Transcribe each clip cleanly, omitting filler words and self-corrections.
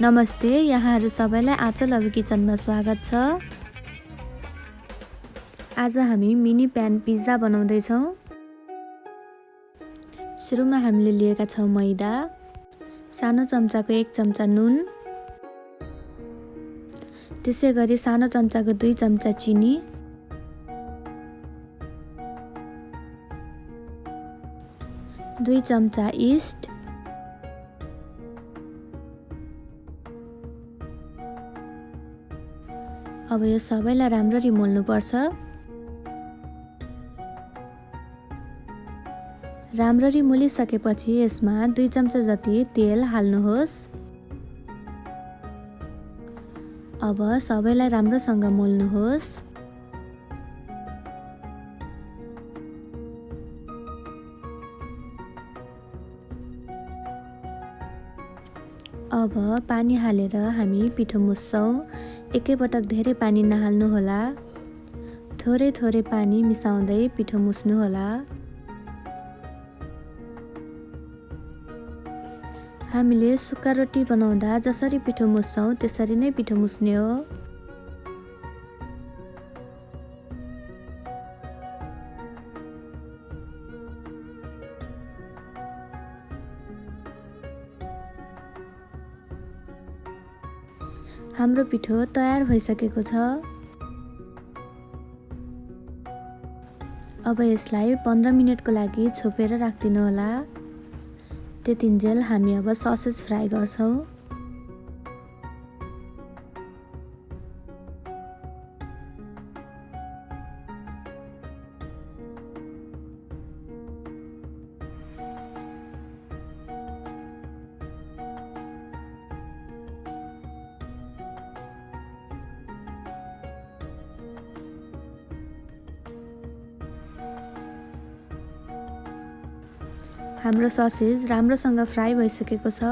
नमस्ते, यहाँहरू सबैलाई आँचल अभि किचनमा स्वागत छ। आज हामी मिनी प्यान पिज्जा बनाउँदै छौं। सुरुमा हामीले लिएका छौं मैदा, सानो चम्चाको 1 चम्चा नुन, त्यसैगरी सानो चम्चाको 2 चम्चा चिनी, दुई चम्चा इस्ट, अब यो सबैलाई राम्ररी मोल्नु पर्छ। राम्ररी मोलिसकेपछि यसमा 2 चम्चा जति तेल हाल्नुहोस्। अब सबैलाई राम्रोसँग मोल्नुहोस्। अब पानी हालेर हामी पिठो मुस्छौं। एकैपटक धेरै पानी नहाल्नु होला। थोरै थोरै पानी मिसाउँदै पिठो मुस्नु होला। हामीले सुक्खा रोटी बनाउँदा जसरी पिठो मुस्छौं त्यसरी नै पिठो मुस्ने हो। हाम्रो पिठो तयार भइसकेको छ। अब यसलाई 15 मिनेटको लागि छोपेर राख्दिनु होला। त्यतिन्जेल हामी अब ससेज फ्राई गर्छौं। हाम्रो ससेज राम्रोसँग फ्राई भइसकेको छ।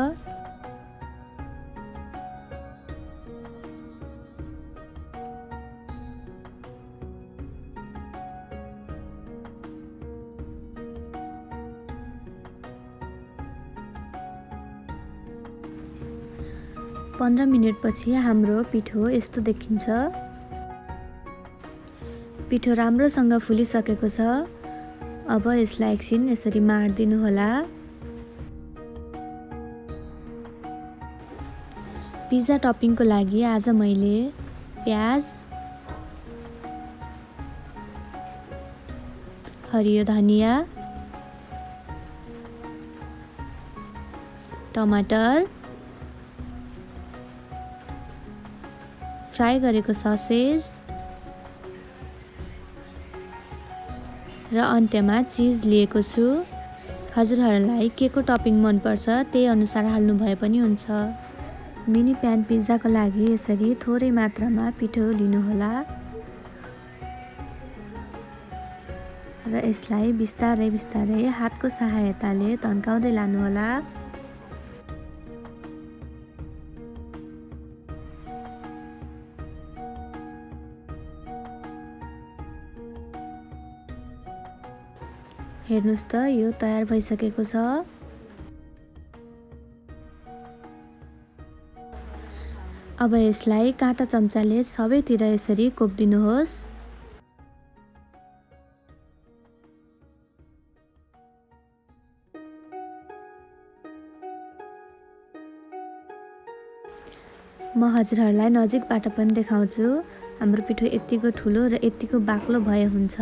पन्ध्र मिनेटपछि हाम्रो पिठो यस्तो देखिन्छ। पिठो राम्रोसँग फुलिसकेको छ। अब यसलाई एकछिन यसरी माड्दिनु होला। पिज्जा टपिङको लागि आज मैले प्याज, हरियो धनिया, टमाटर, फ्राई गरेको ससेज र अन्त्यमा चीज लिएको छु। हजुरहरूलाई के को टपिङ मन पर्छ त्यही अनुसार हाल्नु भए पनि हुन्छ। मिनी प्यान पिज्जाको लागि यसरी थोरै मात्रामा पिठो लिनु होला र यसलाई बिस्तारै बिस्तारै हातको सहायताले तन्काउँदै लानु होला। हेर्नुस् त यो तयार भइसकेको छ। अब यसलाई काँटा चम्चाले सबैतिर यसरी कोप्दिनुहोस्। म हजुरहरूलाई नजिकबाट पनि देखाउँछु। हाम्रो पिठो यतिको ठुलो र यतिको बाक्लो भए हुन्छ।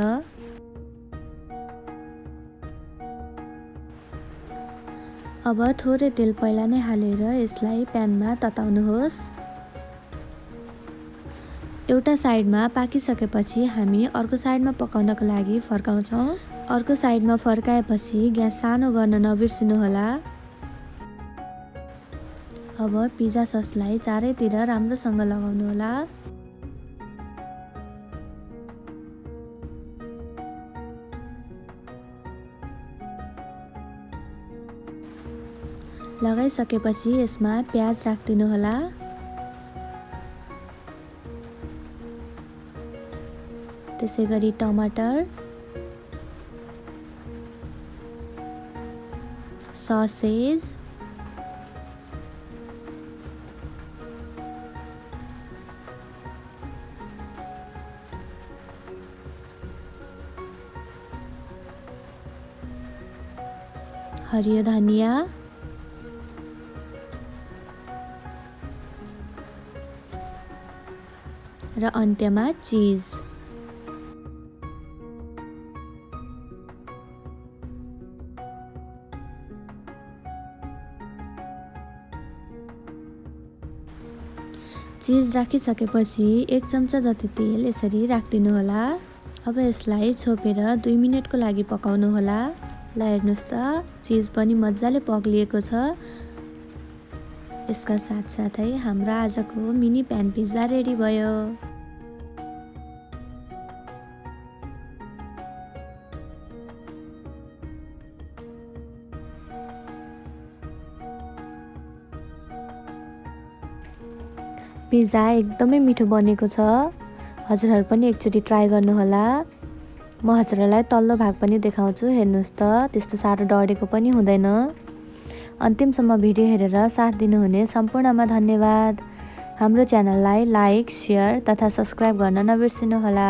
अब थोरै तेल पहिला नै हालेर यसलाई प्यानमा तताउनुहोस्। एउटा साइडमा पाकिसकेपछि हामी अर्को साइडमा पकाउनको लागि फर्काउँछौं। अर्को साइडमा फर्काएपछि ग्यास सानो गर्न नबिर्सिनु होला। अब पिज्जा ससलाई चारैतिर राम्रोसँग लगाउनु होला। लगाइसकेपछि यसमा प्याज राख्दिनु होला। त्यसैगरी टमाटर, ससेज, हरियो धनिया, र अन्त्यमा चिज। चिज राखिसकेपछि 1 चम्चा जति तेल यसरी राखिदिनु होला। अब यसलाई छोपेर 2 मिनेटको लागि पकाउनु होला। ल हेर्नुहोस् त चिज पनि मजाले पग्लिएको छ। यसका साथसाथै हाम्रो आजको मिनी प्यान पिज्जा रेडी भयो। पिज्जा एकदमै मिठो बनेको छ। हजुरहरू पनि एकचोटि ट्राई गर्नुहोला। म हजुरहरूलाई तल्लो भाग पनि देखाउँछु। हेर्नुहोस् त त्यस्तो साह्रो डढेको पनि हुँदैन। अन्तिमसम्म भिडियो हेरेर साथ दिनुहुने सम्पूर्णमा धन्यवाद। हाम्रो च्यानललाई लाइक, सेयर तथा सब्स्क्राइब गर्न नबिर्सिनुहोला।